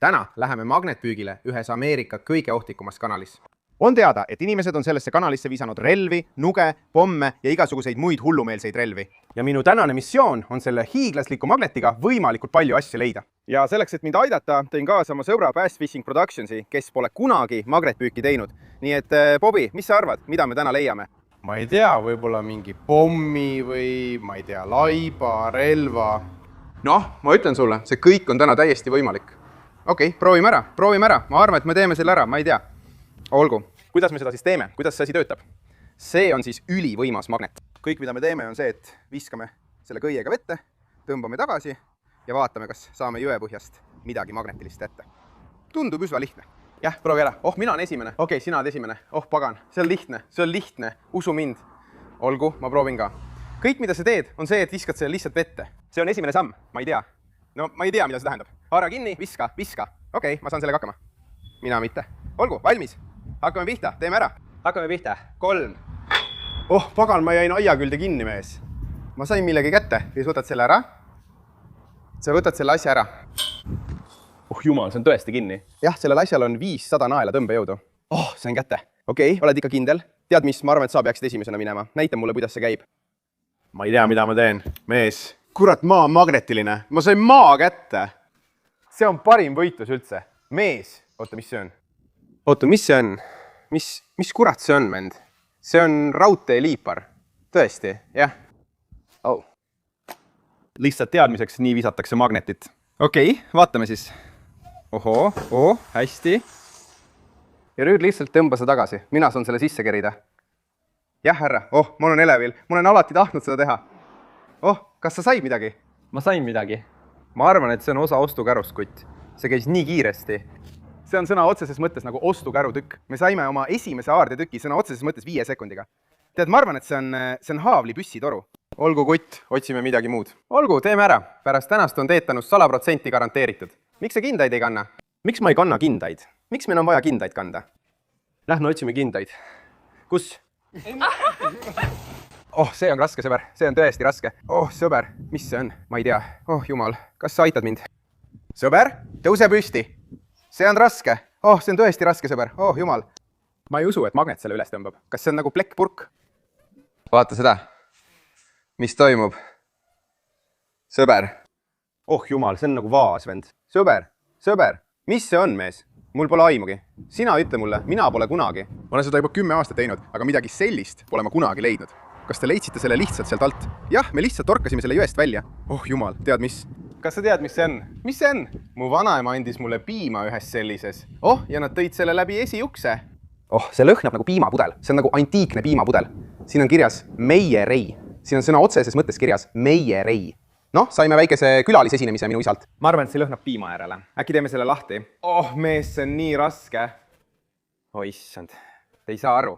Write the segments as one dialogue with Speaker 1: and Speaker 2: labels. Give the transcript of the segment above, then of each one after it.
Speaker 1: Täna läheme magnetpüügile ühes Ameerika kõige ohtlikumas kanalis.
Speaker 2: On teada, et inimesed on sellesse kanalisse visanud relvi, nuge, pomme ja igasuguseid muid hullumeelseid relvi.
Speaker 1: Ja minu tänane missioon on selle hiiglasliku magnetiga võimalikult palju asju leida.
Speaker 2: Ja selleks, et mind aidata, tõin kaasa oma sõbra Bass Fishing Productionsi, kes pole kunagi magnetpüüki teinud. Nii et, Bobby, mis sa arvad, mida me täna leiame?
Speaker 1: Ma ei tea, võib-olla mingi pommi või ma ei tea, laiba, relva. Noh, ma ütlen sulle, see kõik on täna täiesti võimalik. Okei, proovime ära. Ma arvan, et me teeme selle ära, ma ei tea. Olgu.
Speaker 2: Kuidas me seda siis teeme? Kuidas see asi töötab?
Speaker 1: See on siis ülivõimas magnet.
Speaker 2: Kõik, mida me teeme, on see, et viskame selle kõiega vette, tõmbame tagasi ja vaatame, kas saame jõepõhjast midagi magnetilist ette. Tundub üsna lihtne.
Speaker 1: Jah, proovi ära. Mina olen esimene. Okei, sina oled esimene. Pagan. See on lihtne. Usu mind. Olgu, ma proovin ka. Kõik, mida sa teed, on see, et viskad selle lihtsalt vette.
Speaker 2: See on esimene samm. Ma ei tea.
Speaker 1: No, ma ei tea, mida see tähendab. Haara kinni, viska. Okei, ma saan sellega hakkama. Mina mitte. Olgu, valmis. Hakkame pihta, teeme ära.
Speaker 2: Hakkame pihta. 3.
Speaker 1: Pagan, ma jäin aia külde kinni, mees. Ma sain millegi kätte. Ja võtad selle ära. Sa võtad selle asja ära.
Speaker 2: Jumal, see on tõesti kinni.
Speaker 1: Jah, sellel asjal on 500 naela tõmbejõudu.
Speaker 2: Sain kätte.
Speaker 1: Okei, oled ikka kindel? Tead, mis? Ma arvan, et sa peaksid esimesena minema. Näita mulle, kuidas see käib.
Speaker 2: Ma ei tea, mida ma teen. Mees. Kurat, maa on magnetiline. Ma sain maa kätte.
Speaker 1: See on parim võitlus üldse. Mees. Oota, mis see on? Mis see on? Mis kurat see on, mend? See on raudteeliipar. Tõesti, jah.
Speaker 2: Lihtsalt teadmiseks, nii visatakse magnetit.
Speaker 1: Okei, vaatame siis. Hästi. Ja nüüd lihtsalt tõmba sa tagasi. Mina saan selle sisse kerida. Jah, härra. Ma olen elevil. Ma olen alati tahtnud seda teha. Kas sa said midagi?
Speaker 3: Ma sain midagi.
Speaker 1: Ma arvan, et see on osa ostukärust, kutt. See käis nii kiiresti. See on sõna otseses mõttes nagu ostukärutükk. Me saime oma esimese aardetüki sõna otseses mõttes 5 sekundiga. Tead, ma arvan, et see on haavli püssitoru. Olgu, kutt, otsime midagi muud. Olgu, teeme ära. Pärast tänast on teetanus 100% garanteeritud. Miks sa kindaid ei kanna? Miks ma ei kanna kindaid? Miks meil on vaja kindaid kanda? Lähme otsime kindaid. Kus? See on raske, sõber. See on tõesti raske. Sõber, mis see on? Ma ei tea. Jumal, kas sa aitad mind? Sõber, tõuse püsti. See on raske. See on tõesti raske, sõber. Jumal. Ma ei usu, et magnet selle üles tõmbab. Kas see on nagu plekkpurk? Vaata seda. Mis toimub? Sõber. Jumal, see on nagu vaas, vend. Sõber. Mis see on, mees? Mul pole aimugi. Sina ütle mulle, mina pole kunagi. Ma olen seda juba 10 aastat teinud, aga midagi sellist pole ma kunagi leidnud. Kas te leidsite selle lihtsalt sealt alt? Jah, me lihtsalt torkasime selle jõest välja. Jumal, tead mis? Kas sa tead, mis see on? Mis see on? Mu vanaema andis mulle piima ühes sellises. Ja nad tõid selle läbi esiukse. See lõhnab nagu piimapudel. See on nagu antiikne piimapudel. Siin on kirjas meie rei. Siin on sõna otseses mõttes kirjas meie rei. Saime väikese külalisesinemise minu isalt. Ma arvan, et see lõhnab piima järele. Äkki teeme selle lahti? Mees, see on nii raske. Issand. Te ei saa aru.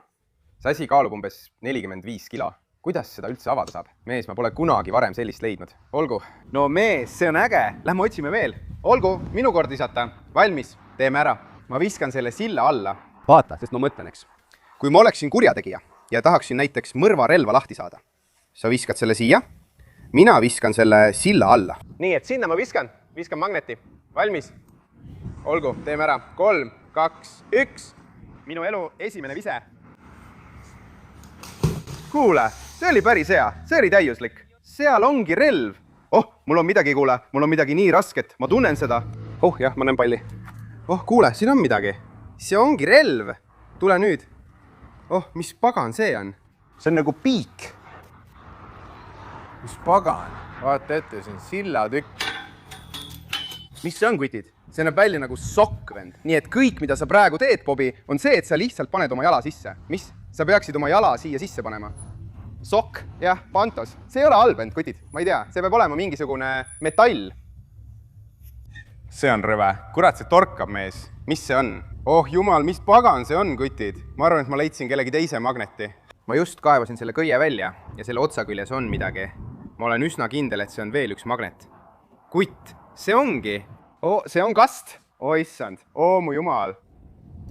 Speaker 1: See asi kaalub umbes 45 kilo. Kuidas seda üldse avada saab? Mees, ma pole kunagi varem sellist leidnud. Olgu. No mees, see on äge. Lähme otsime veel. Olgu, minu kord visata. Valmis. Teeme ära. Ma viskan selle silla alla. Vaata, sest ma mõtlen, eks. Kui ma oleksin kurjategija ja tahaksin näiteks mõrvarelva lahti saada. Sa viskad selle siia. Mina viskan selle silla alla. Nii, et sinna ma viskan. Viskan magneti. Valmis. Olgu, teeme ära. 3, 2, 1. Minu elu esimene vise. Kuule, see oli päris hea. See oli täiuslik. Seal ongi relv. Mul on midagi, kuule. Mul on midagi nii rasket. Ma tunnen seda. Jah, ma näen palli. Kuule, siin on midagi. See ongi relv. Tule nüüd. Mis pagan see on? See on nagu piik. Mis pagan? Vaata ette, see on sillatükk. Mis see on, kutid? See näeb välja nagu sokk, vend. Nii et kõik, mida sa praegu teed, Bobby, on see, et sa lihtsalt paned oma jala sisse. Mis? Sa peaksid oma jala siia sisse panema. Sokk, jah, pantos. See ei ole halb, vend, kutid. Ma ei tea, see peab olema mingisugune metall. See on rõve. Kurat, see torkab, mees. Mis see on? Jumal, mis pagan see on, kutid? Ma arvan, et ma leidsin kellegi teise magneti. Ma just kaevasin selle kõie välja ja selle otsaküljes on midagi. Ma olen üsna kindel, et see on veel üks magnet. Kutt, see ongi. See on kast. Issand. Mu jumal.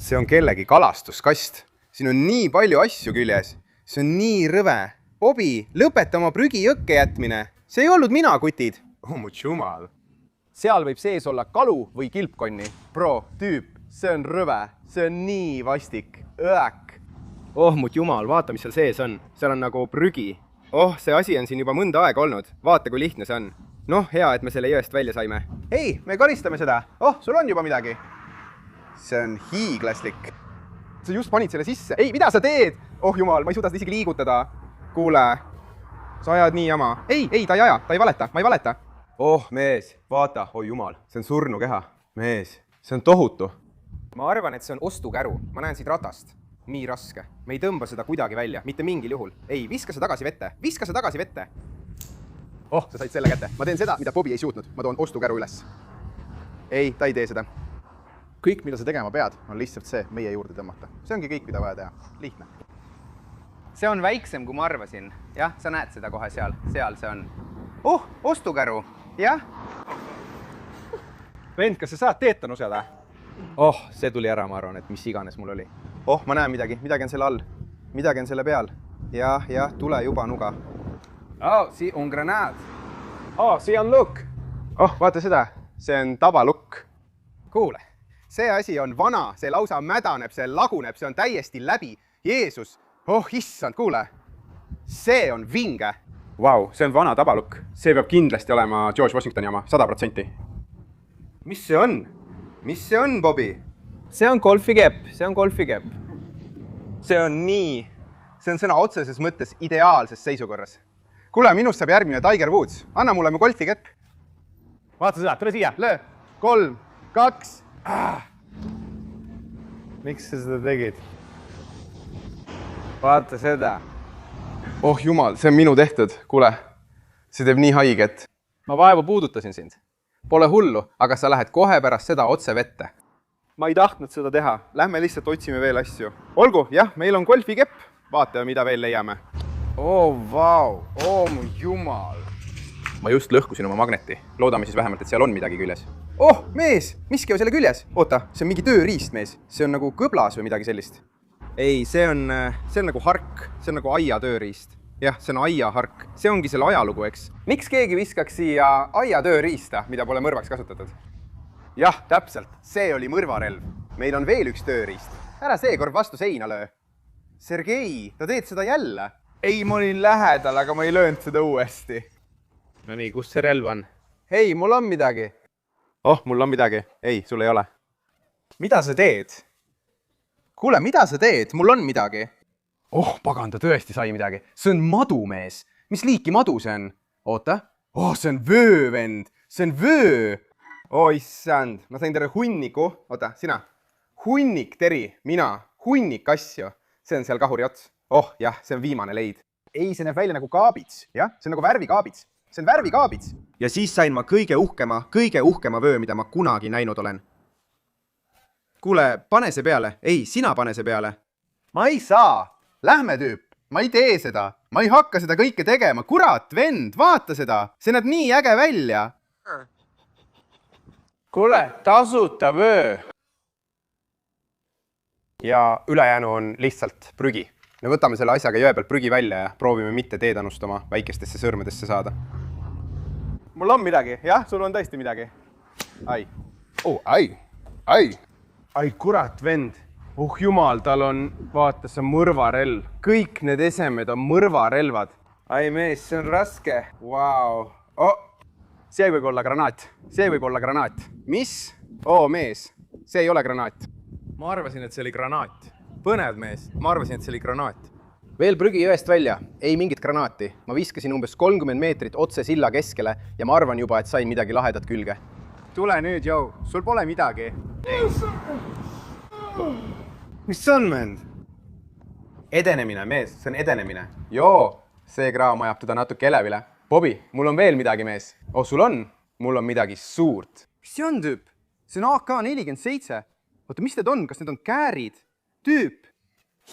Speaker 1: See on kellegi kalastuskast. Siin on nii palju asju küljes. See on nii rõve. Bobby, lõpeta oma prügi jõkke jätmine. See ei olnud mina, kutid. Mu jumal. seal võib sees olla kalu või kilpkonni. Bro, tüüp, see on rõve, see on nii vastik, õek. Oh, mut jumal, vaata, mis seal sees on. Seal on nagu prügi. Oh, see asi on siin juba mõnda aega olnud. Vaata, kui lihtne see on. Noh, hea, et me selle jõest välja saime. Hei, me koristame seda. Oh, sul on juba midagi. See on hiiglaslik. Sa just panid selle sisse. Ei, mida sa teed? Oh jumal, ma ei suuda seda isegi liigutada. Kuule, sa ajad nii jama. Ei, ta ei aja, ta ei valeta, ma ei valeta. Oh, mees, vaata, oi jumal, see on surnukeha. Mees, see on tohutu. Ma arvan, et see on ostukäru. Ma näen siit ratast. Nii raske. Me ei tõmba seda kuidagi välja, mitte mingil juhul. Ei, viska see tagasi vette. Viska see tagasi vette. Oh, sa said selle kätte. Ma teen seda, mida Bobby ei suutnud. Ma toon ostukäru üles. Ei, ta ei tee seda. Kõik, mida sa tegema pead, on lihtsalt see meie juurde tõmmata. See ongi kõik, mida vaja teha. Lihtne. See on väiksem, kui ma arvasin. Jah, sa näed seda kohe seal. Seal see on. Oh, ostukäru. Jah. Vend, kas sa saad teetanuseda? Oh, see tuli ära, ma arvan, et mis iganes mul oli. Oh, ma näen midagi. Midagi on selle all. Midagi on selle peal. Jah, tule juba nuga. Oh, siin on granaat. Oh, siin on lukk. Oh, vaata seda. See on tabalukk. Kuule. See asi on vana, see lausa mädaneb, see laguneb, see on täiesti läbi. Jeesus, oh issand, kuule. See on vinge. Vau, see on vana tabalukk. See peab kindlasti olema George Washingtoni oma, 100%. Mis see on? Mis see on, Bobby? See on golfikepp, see on golfikepp. See on nii, see on sõna otseses mõttes ideaalses seisukorras. Kuule, minust saab järgmine Tiger Woods. Anna mulle mu golfikepp. Vaata seda, tule siia. Löö. 3, 2. Miks sa seda tegid? Vaata seda. Oh jumal, see on minu tehtud. Kuule, see teeb nii haiget. Ma vaevu puudutasin sind. Pole hullu, aga sa lähed kohe pärast seda otse vette. Ma ei tahtnud seda teha. Lähme lihtsalt otsime veel asju. Olgu, jah, meil on golfikepp. Vaatame, mida veel leiame. Oh, vau. Oh, mu jumal. Ma just lõhkusin oma magneti. Loodame siis vähemalt, et seal on midagi küljes. Oh, mees! Miski on selle küljes? Oota, see on mingi tööriist, mees. See on nagu kõblas või midagi sellist. Ei, see on nagu hark. See on nagu aia tööriist. Jah, see on aia hark. See ongi selle ajalugu, eks. Miks keegi viskaks siia aia tööriista, mida pole mõrvaks kasutatud? Jah, täpselt. See oli mõrvarelv. Meil on veel üks tööriist. Ära seekord vastu seina löö. Sergei, ta teed seda jälle. Ei, ma olin lähedal, aga ma ei löönud seda uuesti. No nii, kus see relv on? Hei, mul on midagi. Oh, mul on midagi. Ei, sul ei ole. Mida sa teed? Kuule, mida sa teed? Mul on midagi. Oh, pagan, ta tõesti sai midagi. See on madu, mees. Mis liiki madu see on? Oota. Oh, see on vöö, vend. See on vöö. Oh, issand. Ma sain terve hunniku. Oota, sina. Hunnik teri. Mina. Hunnik asju. See on seal kahuri ots. Oh, jah, see on viimane leid. Ei, see näeb välja nagu kaabits. Jah, see on nagu värvikaabits. See on värvikaabits. Ja siis sain ma kõige uhkema vöö, mida ma kunagi näinud olen. Kuule, pane see peale. Ei, sina pane see peale. Ma ei saa. Lähme, tüüp. Ma ei tee seda. Ma ei hakka seda kõike tegema. Kurat, vend, vaata seda. See näeb nii äge välja. Kuule, tasuta vöö. Ja ülejäänu on lihtsalt prügi. Me võtame selle asjaga jõe pealt prügi välja ja proovime mitte teedanust oma väikestesse sõrmedesse saada. Mul on midagi, jah, sul on tõesti midagi. Ai. Oh, ai. Ai, kurat, vend. Oh jumal, tal on, vaata, see mõrvarelv. Kõik need esemed on mõrvarelvad. Ai, mees, see on raske. Vau. Oh, see võib olla granaat. See võib olla granaat. Mis? Oo, mees, see ei ole granaat. Ma arvasin, et see oli granaat. Põnev, mees. Ma arvasin, et see oli granaat. Veel prügi jõest välja. Ei mingit granaati. Ma viskasin umbes 30 meetrit otse silla keskele ja ma arvan juba, et sain midagi lahedat külge. Tule nüüd, Joe. Sul pole midagi. Mis see on, vend? Edenemine, mees. See on edenemine. Joo, see kraam ajab teda natuke elevile. Bobby, mul on veel midagi, mees. Oh, sul on? Mul on midagi suurt. Mis see on, tüüp? See on AK-47. Oota, mis need on? Kas need on käärid? Tüüp.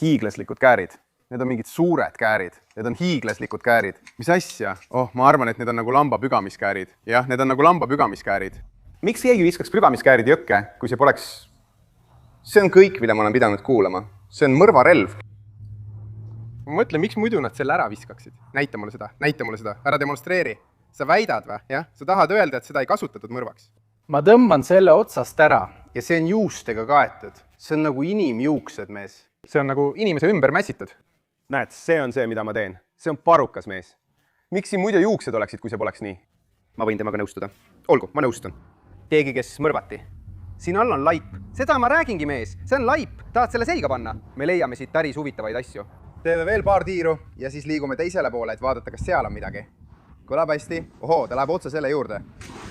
Speaker 1: Hiiglaslikud käärid. Need on mingid suured käärid. Need on hiiglaslikud käärid. Mis asja? Oh, ma arvan, et need on nagu lamba pügamiskäärid. Jah, need on nagu lamba pügamiskäärid. Miks keegi viskaks pügamiskäärid jõkke, kui see poleks... See on kõik, mida ma olen pidanud kuulama. See on mõrvarelv. Ma mõtlen, miks muidu nad selle ära viskaksid? Näita mulle seda. Ära demonstreeri.
Speaker 2: sa väidad või, jah? Sa tahad öelda, et seda ei kasutatud mõrvaks?
Speaker 1: ma tõmban selle otsast ära. Ja see on juustega kaetud. See on nagu inimjuuksed, mees. See on nagu inimese ümber mässitud.
Speaker 2: Näed, see on see, mida ma teen. See on parukas, mees. Miks siin muidu juuksed oleksid, kui see poleks nii? Ma võin temaga nõustuda. Olgu, ma nõustun. Keegi, kes mõrvati. Siin all on laip. Seda ma räägingi, mees. See on laip. Tahad selle selga panna? Me leiame siit päris huvitavaid asju. Teeme veel paar tiiru ja siis liigume teisele poole, et vaadata, kas seal on midagi. Kõlab hästi. Ohoo, ta läheb otse selle juurde.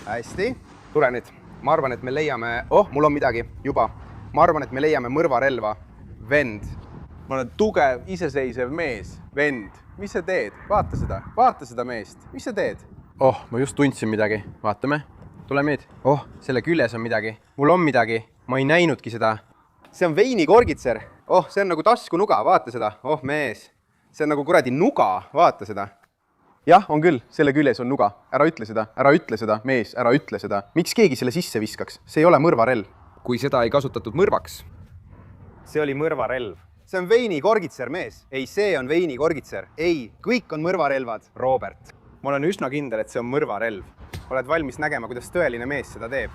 Speaker 2: Hästi. Tule nüüd. Ma arvan, et me leiame... mul on midagi juba. Ma arvan, et me leiame mõrvarelva. Vend.
Speaker 1: Ma olen tugev, iseseisev mees. Vend. Mis sa teed? Vaata seda meest. Mis sa teed? Ma just tundsin midagi. Vaatame. Tuleme nüüd. Selle küljes on midagi. Mul on midagi. Ma ei näinudki seda.
Speaker 2: See on veinikorgitser. See on nagu taskunuga. Vaata seda. Mees. See on nagu kuradi nuga. Vaata seda. Jah, on küll. Selle küljes on nuga. Ära ütle seda. Mees, ära ütle seda. Miks keegi selle sisse viskaks? See ei ole mõrvarelv. Kui seda ei kasutatud mõrvaks. See oli mõrvarelv. See on veinikorgitser, mees. Ei, see on veinikorgitser. Ei, kõik on mõrvarelvad, Robert. Ma olen üsna kindel, et see on mõrvarelv. Oled valmis nägema, kuidas tõeline mees seda teeb?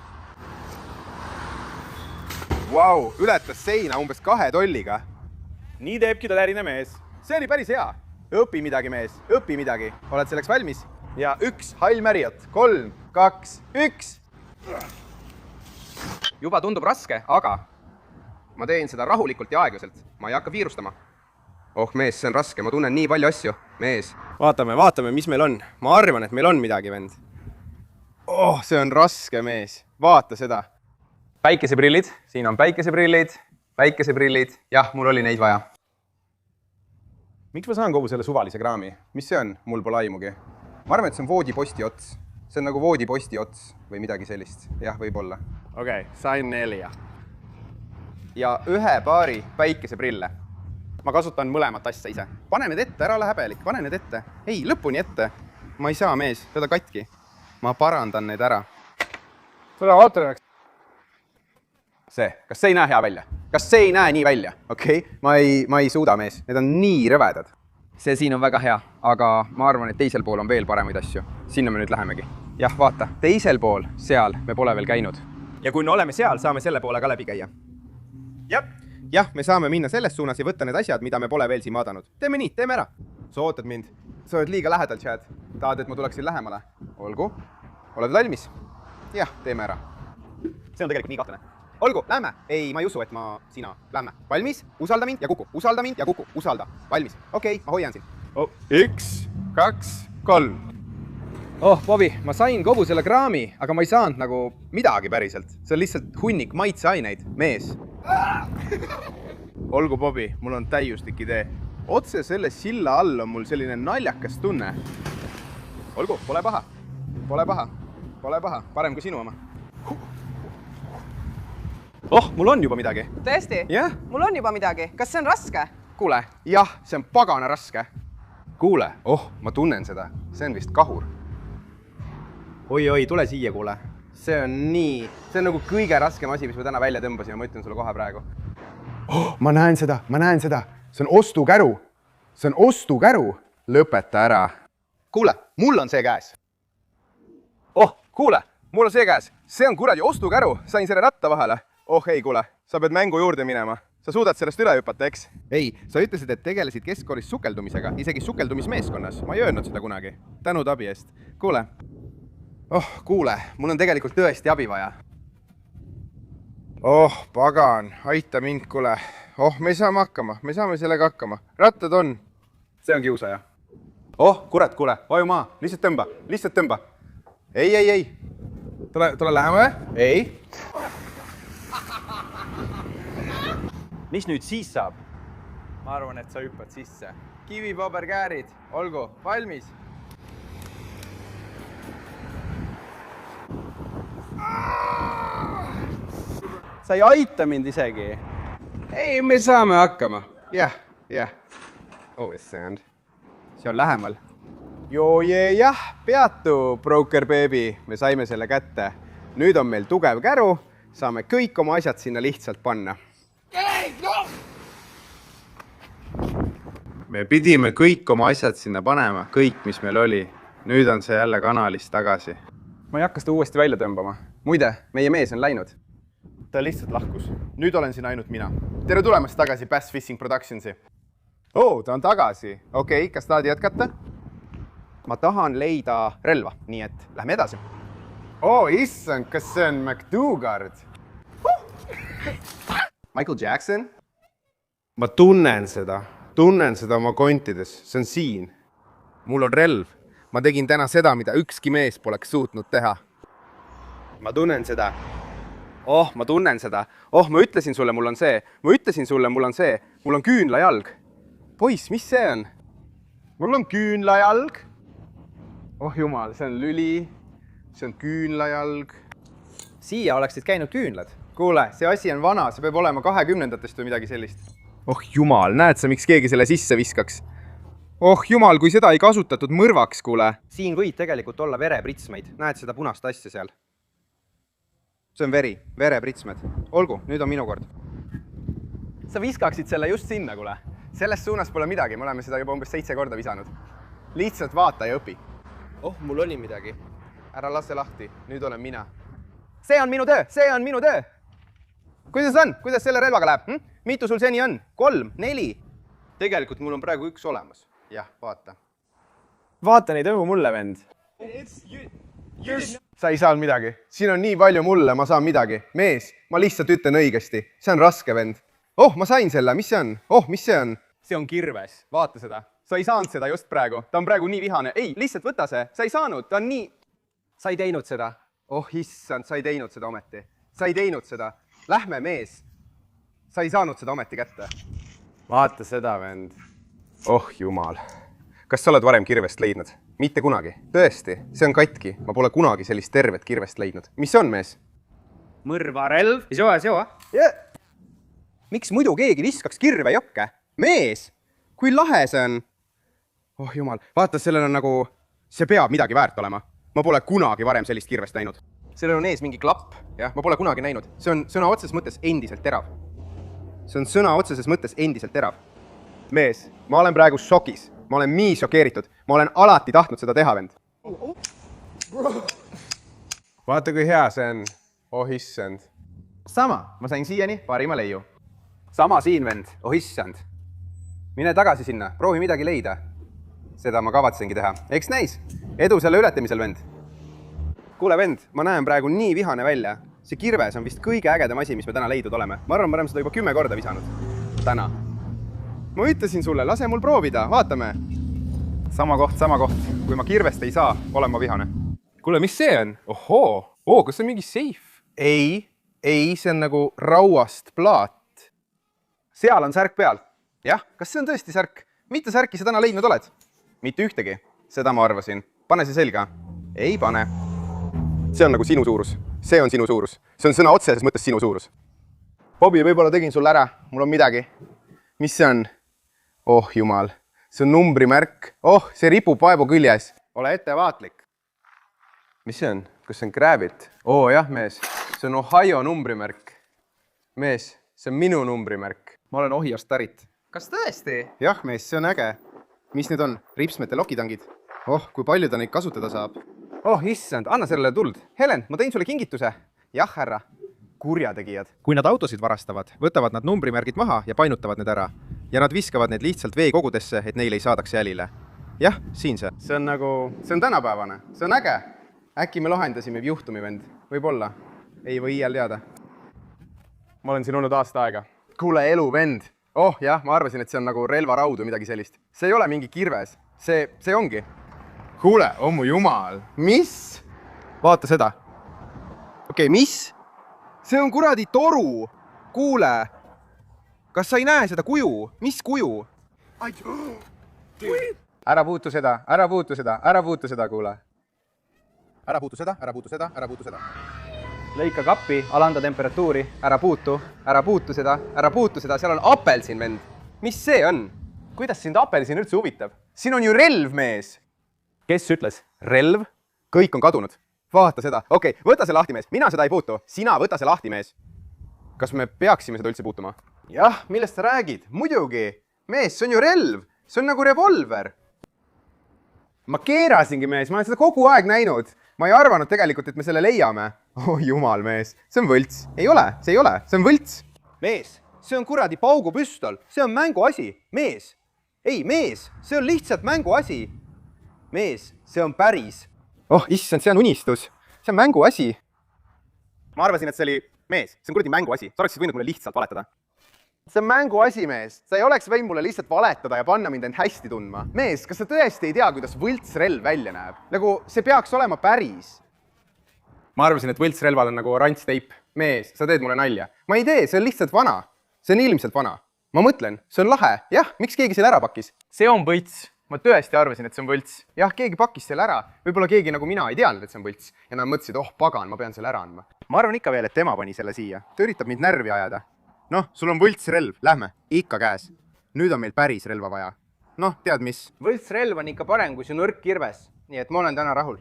Speaker 2: Vau, ületas seina umbes 2 tolliga. Nii teebki tõeline mees. See oli päris hea. Õpi midagi, mees. Õpi midagi. Oled selleks valmis? Ja 1, Hail Maryot. 3, 2, 1. Juba tundub raske, aga ma teen seda rahulikult ja aeglaselt. Ma ei hakka viirustama. Mees, see on raske. Ma tunnen nii palju asju. Mees. Vaatame, mis meil on. Ma arvan, et meil on midagi, vend. See on raske, mees. Vaata seda. Päikeseprillid. Siin on päikeseprillid. Jah, mul oli neid vaja. Miks ma saan kogu selle suvalise kraami? Mis see on? Mul pole aimugi. Ma arvan, et see on voodiposti ots. See on nagu voodiposti ots või midagi sellist. Jah, võib-olla. Sain 4. Ja 1 paari päikeseprille. Ma kasutan mõlemat asja ise. Pane need ette, ära ole häbelik. Pane need ette. Ei, lõpuni ette. Ma ei saa, mees. Seda katki. Ma parandan need ära.
Speaker 1: Seda vaatame.
Speaker 2: Kas see ei näe hea välja? Kas see ei näe nii välja? Ma ei suuda, mees. Need on nii rõvedad. See siin on väga hea, aga ma arvan, et teisel pool on veel paremaid asju. Sinna me nüüd lähemegi. Jah, vaata. Teisel pool, seal me pole veel käinud. Ja kui me oleme seal, saame selle poole ka läbi käia. Jah, me saame minna selles suunas ja võtta need asjad, mida me pole veel siin vaadanud. Teeme nii, teeme ära. Sa ootad mind. Sa oled liiga lähedal, Chad. Tahad, et ma tuleksin lähemale? Olgu. Oled valmis? Jah, teeme ära. See on tegelikult nii kahtlane. Olgu, lähme. Ei, ma ei usu, et sina. Lähme. Valmis? Usalda mind ja kuku. Usalda mind ja kuku. Usalda. Valmis. Ma hoian sind. 1, 2, 3. Bobby, ma sain kogu selle kraami, aga ma ei saanud nagu midagi päriselt. See on lihtsalt hunnik maitseaineid, mees. Olgu, Bobby, mul on täiuslik idee. Otse selle silla all on mul selline naljakas tunne. Olgu, pole paha. Parem kui sinu oma. Mul on juba midagi.
Speaker 3: Tõesti?
Speaker 2: Jah.
Speaker 3: Mul on juba midagi. Kas see on raske?
Speaker 2: Kuule, jah, see on pagana raske. Kuule, ma tunnen seda. See on vist kahur. Oi, tule siia, kuule. See on nagu kõige raskem asi, mis me täna välja tõmbasime, ma ütlen sulle kohe praegu. Ma näen seda. See on ostukäru. Lõpeta ära. Kuule, mul on see käes. Kuule, mul on see käes. See on kuradi ostukäru. Sain selle ratta vahele. Ei, kuule, sa pead mängu juurde minema. Sa suudad sellest üle hüpata, eks? Ei, sa ütlesid, et tegelesid keskkoolis sukeldumisega, isegi sukeldumismeeskonnas. Ma ei öelnud seda kunagi. Tänud abi eest. Kuule. Kuule, mul on tegelikult tõesti abi vaja. Pagan, aita mind, kuule. Me saame sellega hakkama. Rattad on. See on kiusaja. Kurat, kuule, vaju maa. Lihtsalt tõmba. Ei. Tule läheme. Ei. Mis nüüd siis saab?
Speaker 1: Ma arvan, et sa hüppad sisse. Kivi, paber, käärid. Olgu, valmis. Sa ei aita mind isegi.
Speaker 2: Ei, me saame hakkama. Jah. Issand. See on lähemal. Jah, peatu, broker baby. Me saime selle kätte. Nüüd on meil tugev käru. Saame kõik oma asjad sinna lihtsalt panna. Me pidime kõik oma asjad sinna panema. Kõik, mis meil oli.
Speaker 1: nüüd on see jälle kanalis tagasi.
Speaker 2: ma ei hakka seda uuesti välja tõmbama. muide, meie mees on läinud.
Speaker 1: ta lihtsalt lahkus. nüüd olen siin ainult mina. tere tulemast tagasi Bass Fishing Productionsi. Ta on tagasi. Okei, kas tahad jätkata?
Speaker 2: ma tahan leida relva, nii et lähme edasi.
Speaker 1: Issand, kas see on McDougard? Michael Jackson?
Speaker 4: ma tunnen seda oma kontides, see on siin. mul on relv.
Speaker 1: Ma tegin täna seda, mida ükski mees poleks suutnud teha.
Speaker 2: ma tunnen seda. ma tunnen seda. ma ütlesin sulle, mul on see. mul on küünlajalg. poiss, mis see on?
Speaker 1: Mul on küünlajalg. Jumal, see on lüli. See on küünlajalg.
Speaker 2: siia oleksid käinud küünlad.
Speaker 1: Kuule, see asi on vana, see peab olema 20-ndatest või midagi sellist. Jumal, näed sa, miks keegi selle sisse viskaks? Jumal, kui seda ei kasutatud mõrvaks, kuule.
Speaker 2: siin võid tegelikult olla verepritsmeid. Näed seda punast asja seal? see on veri, verepritsmed. Olgu, nüüd on minu kord. sa viskaksid selle just sinna, kuule.
Speaker 1: Selles suunas pole midagi, me oleme seda juba umbes 7 korda visanud. Lihtsalt vaata ja õpi.
Speaker 4: mul oli midagi.
Speaker 1: Ära lase lahti, nüüd olen mina.
Speaker 2: see on minu töö! kuidas on? Kuidas selle relvaga läheb? Mitu sul seni on? 3, 4?
Speaker 4: tegelikult mul on praegu 1 olemas.
Speaker 1: Jah, vaata.
Speaker 2: vaata neid õhu mulle, vend.
Speaker 1: Sa ei saanud midagi. Siin on nii palju mulle, ma saan midagi. Mees, ma lihtsalt ütlen õigesti. See on raske, vend. Ma sain selle. Mis see on? Mis see on?
Speaker 2: see on kirves. Vaata seda. sa ei saanud seda just praegu. Ta on praegu nii vihane. Ei, lihtsalt võta see. Sa ei saanud. Ta on nii... Sa ei teinud seda. Issand, sa ei teinud seda ometi. Sa ei teinud seda. Lähme, mees. Sa ei saanud seda ometi kätte.
Speaker 1: Vaata seda, vend. Jumal. Kas sa oled varem kirvest leidnud? Mitte kunagi. Tõesti, see on katki. Ma pole kunagi sellist tervet kirvest leidnud. Mis on, mees?
Speaker 2: Mõrvarelv. Seoa. Miks muidu keegi viskaks kirve jokke? Mees! Kui lahe see on! Jumal, vaata, sellel on nagu... See peab midagi väärt olema. Ma pole kunagi varem sellist kirvest näinud. Sellel on ees mingi klapp, jah, ma pole kunagi näinud. See on sõna otseses mõttes endiselt terav. Mees, ma olen praegu šokis. Ma olen nii šokeeritud. Ma olen alati tahtnud seda teha, vend.
Speaker 1: Vaata, kui hea see on. Issand.
Speaker 2: Sama, ma sain siiani parima leiu. Sama siin, vend. Issand. Mine tagasi sinna, proovi midagi leida. Seda ma kavatsengi teha. Eks näis. Edu selle ületamisel, vend. Kuule, vend, ma näen praegu nii vihane välja. See kirves on vist kõige ägedam asi, mis me täna leidnud oleme. Ma arvan, ma oleme seda juba 10 korda visanud. Täna. Ma ütlesin sulle, lase mul proovida, vaatame. Sama koht. Kui ma kirvest ei saa, olen ma vihane.
Speaker 1: Kuule, mis see on? Kas see on mingi seif? Ei, see on nagu rauast plaat.
Speaker 2: Seal on särk peal. Jah, kas see on tõesti särk? Mitu särki sa täna leidnud oled? Mitte ühtegi. Seda ma arvasin. Pane see selga. Ei pane. See on nagu sinu suurus. See on sinu suurus. See on sõna otseses mõttes sinu suurus.
Speaker 1: Bobi, võib-olla tegin sulle ära. Mul on midagi. Mis see on? Jumal. See on numbrimärk. See ripub vaevu küljes.
Speaker 2: Ole ettevaatlik.
Speaker 1: Mis see on? Kas see on Gravit? Jah, mees. See on Ohio numbrimärk. Mees, see on minu numbrimärk.
Speaker 2: Ma olen Ohiast pärit.
Speaker 1: Kas tõesti?
Speaker 2: Jah, mees, see on äge. Mis need on? Ripsmete lokitangid. Kui palju ta neid kasutada saab. Issand, anna sellele tuld. Helen, ma tõin sulle kingituse. Jah, härra. Kurjategijad. Kui nad autosid varastavad, võtavad nad numbrimärgid maha ja painutavad need ära. Ja nad viskavad need lihtsalt veekogudesse, et neile ei saadaks jälile. Jah, siin see. See on tänapäevane. See on äge. Äkki me lahendasime juhtumi, vend. Võib-olla. Ei või iial teada.
Speaker 1: Ma olen siin olnud aasta aega.
Speaker 2: Kuule, elu, vend. Jah, ma arvasin, et see on nagu relvaraud või midagi sellist. See ei ole mingi kirves. See ongi.
Speaker 1: Kuule, mu jumal.
Speaker 2: Mis? Vaata seda. Okei, mis? See on kuradi toru. Kuule. Kas sa ei näe seda kuju? Mis kuju? Ära puutu seda, kuule. Ära puutu seda. Lõika kappi, alanda temperatuuri, ära puutu seda, seal on apelsin, vend. Mis see on? Kuidas sind apelsin üldse huvitab? Siin on ju relv, mees. Kes ütles? Relv? Kõik on kadunud. Vaata seda. Okei, võta see lahti, mees. Mina seda ei puutu. Sina võta see lahti, mees. Kas me peaksime seda üldse puutuma? Jah, millest sa räägid? Muidugi. Mees, see on ju relv. See on nagu revolver.
Speaker 1: ma keerasingi, mees, ma olen seda kogu aeg näinud. Ma ei arvanud tegelikult, et me selle leiame. Oh jumal, mees, see on võlts. Ei ole, see on võlts. Mees, see on kuradi paugupüstol, see on mänguasi. Mees, ei, mees, see on lihtsalt mänguasi. Mees, see on päris. Oh, issand, see on unistus. See on mänguasi. Ma arvasin, et see oli mees, see on kuradi mänguasi. Sa oleksid võinud mulle lihtsalt valetada. See on mänguasi, mees. Sa ei oleks võinud mulle lihtsalt valetada ja panna mind end hästi tundma. Mees, kas sa tõesti ei tea, kuidas võltsrelv välja näeb? Nagu, see peaks olema päris. Ma arvasin, et võltsrelvad on nagu oranž teip. Mees, sa teed mulle nalja. Ma ei tee, see on lihtsalt vana. See on ilmselt vana. Ma mõtlen, see on lahe. Jah, miks keegi selle ära pakkis? See on võlts. Ma tõesti arvasin, et see on võlts. Jah, keegi pakkis selle ära. Võib-olla keegi nagu mina ei teadnud, et see on võlts. Ja nad mõtlesid, oh pagan, ma pean selle ära andma. Ma arvan ikka veel, et tema pani selle siia. Ta üritab mind närvi ajada. Noh, sul on võltsrelv, lähme, ikka käes. Nüüd on meil päris relva vaja. Noh, tead mis? Võltsrelv on ikka parem kui su nõrk kirves, nii et ma olen täna rahul.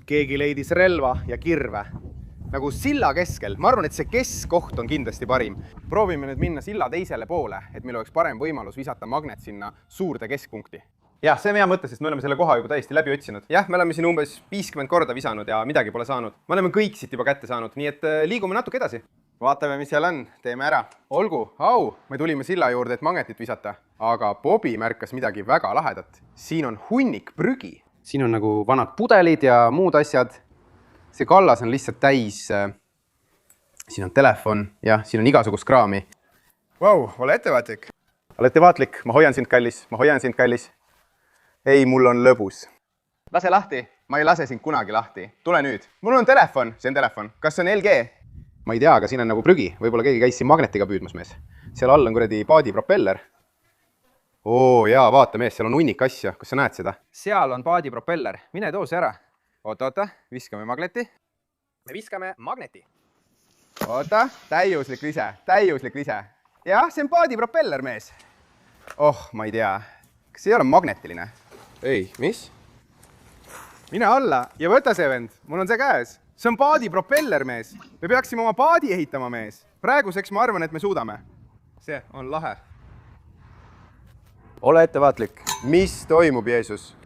Speaker 1: Keegi leidis relva ja kirve. Nagu silla keskel. Ma arvan, et see keskkoht on kindlasti parim. Proovime nüüd minna silla teisele poole, et meil oleks parem võimalus visata magnet sinna suurde keskpunkti. Jah, see on hea mõte, sest me oleme selle koha juba täiesti läbi otsinud. Jah, me oleme siin umbes 50 korda visanud ja midagi pole saanud. Me oleme kõik siit juba kätte saanud, nii et liigume natuke edasi. Vaatame, mis seal on. Teeme ära. Olgu, au, me tulime silla juurde, et magnetit visata. Aga Bobby märkas midagi väga lahedat. Siin on hunnik prügi. Siin on nagu vanad pudelid ja muud asjad. See kallas on lihtsalt täis. Siin on telefon ja siin on igasugust kraami. Vau, ole ettevaatlik. Ole ettevaatlik, ma hoian sind kallis, ma hoian sind kallis. Ei, mul on lõbus. Lase lahti. Ma ei lase sind kunagi lahti. Tule nüüd. Mul on telefon. See on telefon. Kas see on LG? Ma ei tea, aga siin on nagu prügi. Võib-olla keegi käis siin magnetiga püüdmas, mees. Seal all on kuradi paadi propeller. Oo, jaa, vaata, mees, seal on hunnik asja. Kas sa näed seda? Seal on paadi propeller. Mine too see ära. Oota, viskame magneti. Me viskame magneti. Oota, täiuslik lise, täiuslik lise. Jah, see on paadi propeller, mees. Oh, ma ei tea. Kas see ei ole magnetiline? Ei, mis? Mine alla ja võta see vend. Mul on see käes. See on paadi propeller, mees. Me peaksime oma paadi ehitama, mees. Praeguseks ma arvan, et me suudame. See on lahe. Ole ettevaatlik. Mis toimub, Jeesus?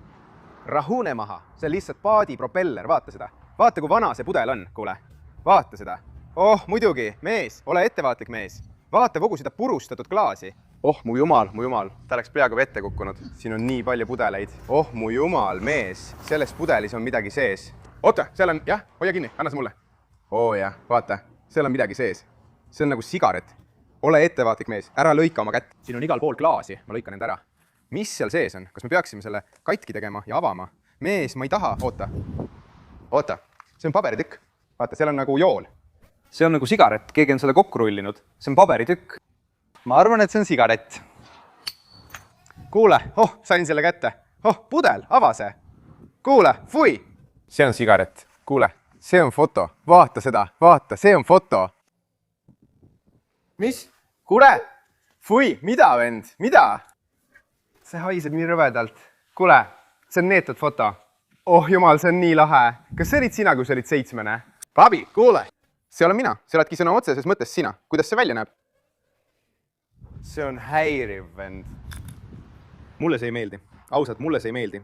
Speaker 1: Rahune maha. See on lihtsalt paadi propeller. Vaata seda. Vaata, kui vana see pudel on, kuule. Vaata seda. Oh, muidugi. Mees, ole ettevaatlik, mees. Vaata kogu seda purustatud klaasi. Oh, mu jumal, mu jumal. Ta oleks peaaegu vette kukkunud. Siin on nii palju pudeleid. Oh, mu jumal, mees. Selles pudelis on midagi sees. Oota, seal on, jah, hoia kinni, anna see mulle. Oo jah, vaata, seal on midagi sees. See on nagu sigaret. Ole ettevaatlik, mees, ära lõika oma kätt. Siin on igal pool klaasi, ma lõikan end ära. Mis seal sees on? Kas me peaksime selle katki tegema ja avama? Mees, ma ei taha, oota. Oota, see on paberitükk. Vaata, seal on nagu jool. See on nagu sigaret, keegi on selle kokku rullinud. See on paberitükk. Ma arvan, et see on sigaret. Kuule, oh, sain selle kätte. Oh, pudel, ava see. Kuule, fui. See on sigaret. Kuule, see on foto. Vaata seda. Vaata, see on foto. Mis? Kuule! Fui, mida, vend? Mida? See haiseb nii rõvedalt. Kuule, see on neetud foto. Oh jumal, see on nii lahe. Kas see olid sina, kui sa olid 7? Pabi, kuule! See olen mina. See oledki sõna otseses mõttes sina. Kuidas see välja näeb? See on häiriv, vend. Mulle see ei meeldi. Ausalt, mulle see ei meeldi.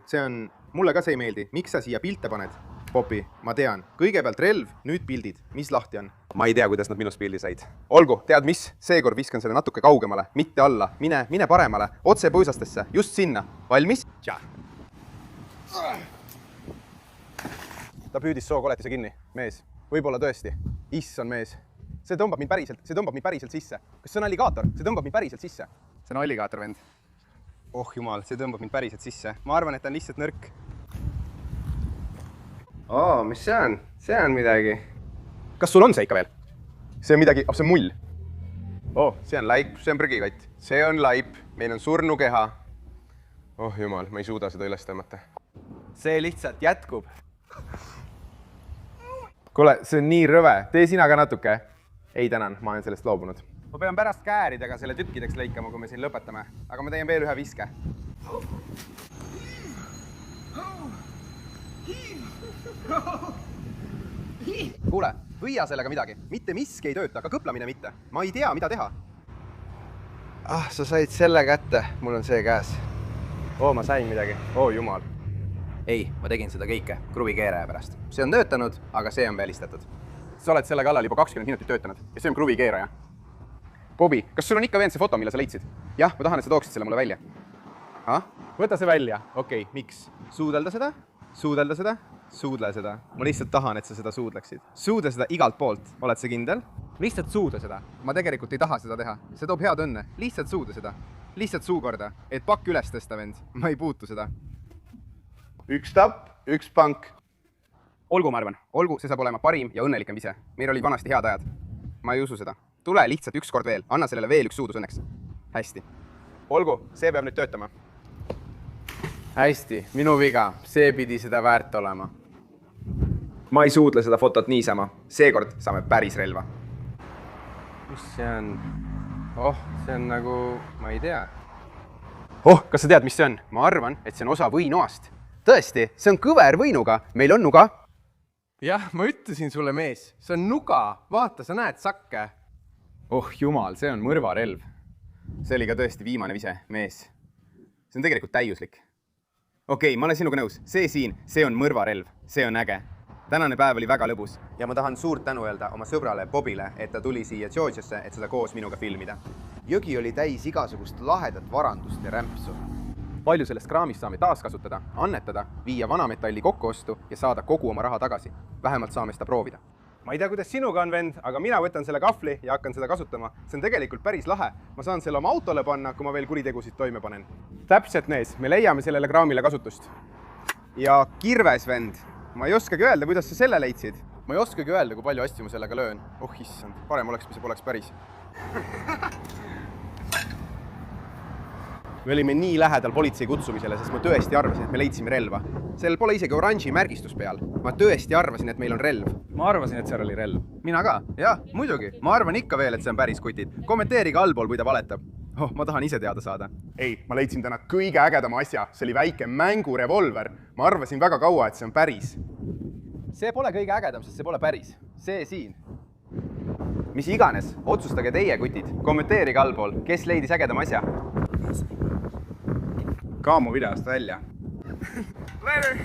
Speaker 1: Mulle ka see ei meeldi. Miks sa siia pilte paned? Popi, ma tean. Kõigepealt relv, nüüd pildid. Mis lahti on? Ma ei tea, kuidas nad minust pildi said. Olgu, tead mis? Seekord viskan selle natuke kaugemale. Mitte alla. Mine paremale. Otse põõsastesse. Just sinna. Valmis? Ja. Ta püüdis sookoletise kinni. Mees. Võib-olla tõesti. Issand mees. See tõmbab mind päriselt sisse. Kas see on alligaator? See tõmbab mind päriselt sisse. See on alligaator, vend. Oh jumal, see tõmbab mind päriselt sisse. Ma arvan, et ta on lihtsalt nõrk. Oo, mis see on? See on midagi. Kas sul on see ikka veel? See on midagi, see on mull. Oh, see on laip, see on prügikott. See on laip, meil on surnukeha. Oh jumal, ma ei suuda seda üles tõmmata. See lihtsalt jätkub. Kuule, see on nii rõve. Tee sina ka natuke. Ei, tänan, ma olen sellest loobunud. Ma pean pärast kääridega selle tükkideks lõikama, kui me siin lõpetame. Aga ma teen veel ühe viske. Kuule, püüa sellega midagi. Mitte miski ei tööta, aga kõplamine mitte. Ma ei tea, mida teha. Ah, sa said selle kätte. Mul on see käes. Oo, ma sain midagi. Oo, jumal.
Speaker 2: ei, ma tegin seda kõike kruvikeeraja pärast. See on töötanud, aga see on välistatud.
Speaker 1: sa oled selle kallal juba 20 minutit töötanud ja see on kruvikeeraja. Bobby, kas sul on ikka veel see foto, mille sa leidsid? jah, ma tahan, et sa tooksid selle mulle välja. võta see välja, okei, miks? suudelda seda, suudelda seda, suudle seda. ma lihtsalt tahan, et sa seda suudleksid. suudle seda igalt poolt, oled sa kindel? lihtsalt suudle seda. ma tegelikult ei taha seda teha, see toob head õnne. lihtsalt suudle seda. lihtsalt suu korda, et pakk üles tõsta, vend. ma ei puutu seda. üks tapp, üks pank. olgu, ma arvan, olgu, see saab olema parim ja õnnelikem ise. meil olid vanasti head ajad. ma ei usu seda. tule lihtsalt üks kord veel, anna sellele veel üks suudus õnneks. hästi. olgu, see peab nüüd töötama. hästi, minu viga, see pidi seda väärt olema. ma ei suudle seda fotot niisama, seekord saame päris relva. mis see on? oh, see on nagu, ma ei tea. oh, kas sa tead, mis see on? ma arvan, et see on osa võinoast. tõesti, see on kõver võinuga, meil on nuga. jah, ma ütlesin sulle, mees, see on nuga, vaata, sa näed sakke. oh jumal, see on mõrvarelv. see oli ka tõesti viimane vise, mees. see on tegelikult täiuslik. okei, ma olen sinuga nõus, see siin, see on mõrvarelv, see on äge. tänane päev oli väga lõbus ja ma tahan suurt tänu öelda oma sõbrale Bobile, et ta tuli siia Georgiasse, et seda koos minuga filmida. jõgi oli täis igasugust lahedat varandust ja rämpsu. palju sellest kraamist saame taaskasutada, annetada, viia vanametalli kokkuostu ja saada kogu oma raha tagasi. vähemalt saame seda proovida. ma ei tea, kuidas sinuga on, vend, aga mina võtan selle kahvli ja hakkan seda kasutama. see on tegelikult päris lahe. ma saan selle oma autole panna, kui ma veel kuritegusid toime panen. täpselt, mees, me leiame sellele kraamile kasutust. ja kirves, vend, ma ei oskagi öelda, kuidas sa selle leidsid. ma ei oskagi öelda, kui palju asju ma sellega löön. oh issand, parem oleks, kui see poleks päris. me olime nii lähedal politsei kutsumisele, sest ma tõesti arvasin, et me leidsime relva. Sellel pole isegi oranži märgistus peal. ma tõesti arvasin, et meil on relv.
Speaker 2: ma arvasin, et seal oli relv.
Speaker 1: mina ka, jah, muidugi. ma arvan ikka veel, et see on päris kutid. kommenteerige allpool, kui ta valetab. oh, ma tahan ise teada saada. ei, ma leidsin täna kõige ägedama asja. see oli väike mängurevolver. ma arvasin väga kaua, et see on päris. see pole kõige ägedam, sest see pole päris. see siin. mis iganes, otsustage teie, kutid. kommenteerige allpool, kes leidis ägedama asja. Kaamu videost välja. Later!